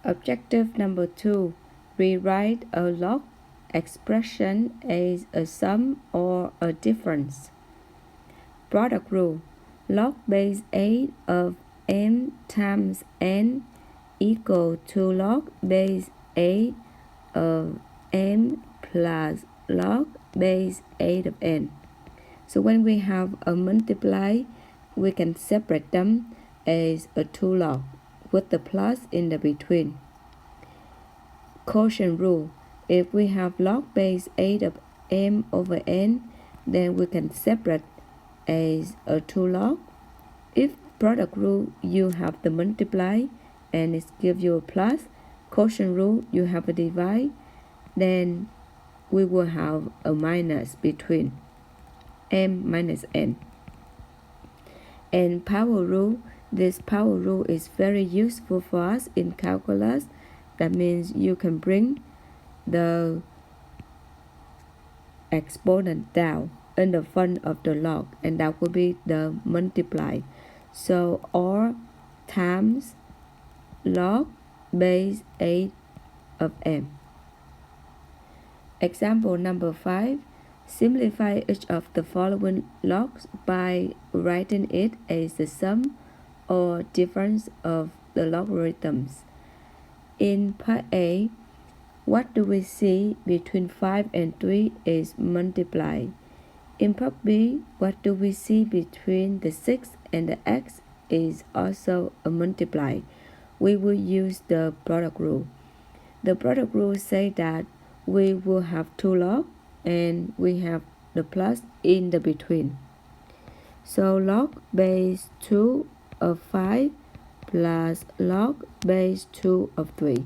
Objective number 2. Rewrite a log expression as a sum or a difference. Product rule. Log base 8 of m times n equal to log base 8 of m plus log base 8 of n. So when we have a multiply, we can separate them as a 2 log with the plus in the between. Quotient rule. If we have log base 8 of m over n, then we can separate as a 2 log. If product rule, you have the multiply and it gives you a plus. Quotient rule, you have a divide, then we will have a minus between m minus n. And power rule, this power rule is very useful for us in calculus. That means you can bring the exponent down in the front of the log, and that will be the multiply. So R times log base 8 of m. Example number 5. Simplify each of the following logs by writing it as the sum or difference of the logarithms. In part A, what do we see between 5 and 3 is multiply. In part B, what do we see between the 6 and the x is also a multiply. We will use the product rule. The product rule says that we will have 2 log and we have the plus in the between. So log base 2 of 5 plus log base 2 of 3.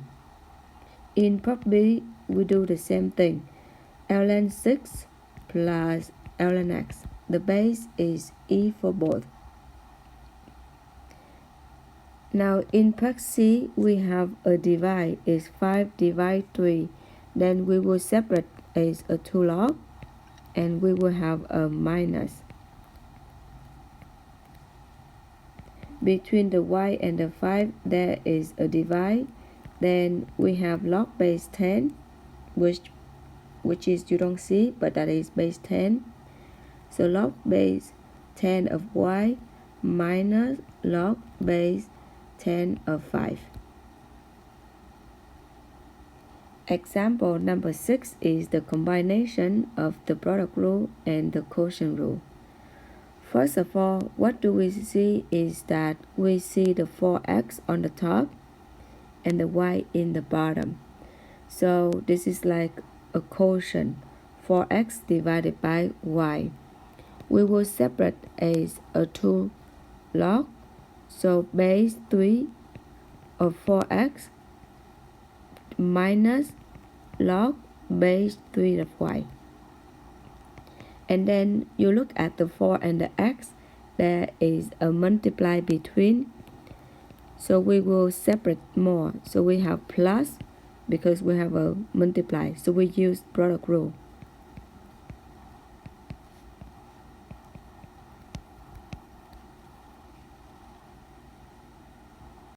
In part B, we do the same thing. ln 6 plus ln x. The base is e for both. Now in part C, we have a divide is 5 divide 3. Then we will separate as a 2 log and we will have a minus. Between the y and the 5, there is a divide. Then we have log base 10, which is you don't see, but that is base 10. So log base 10 of y minus log base 10 of 5. Example number 6 is the combination of the product rule and the quotient rule. First of all, what do we see is that we see the 4x on the top and the y in the bottom. So this is like a quotient, 4x divided by y. We will separate as a 2 log. So base 3 of 4x minus log base 3 of y. And then you look at the 4 and the x, there is a multiply between. So we will separate more. So we have plus because we have a multiply. So we use product rule.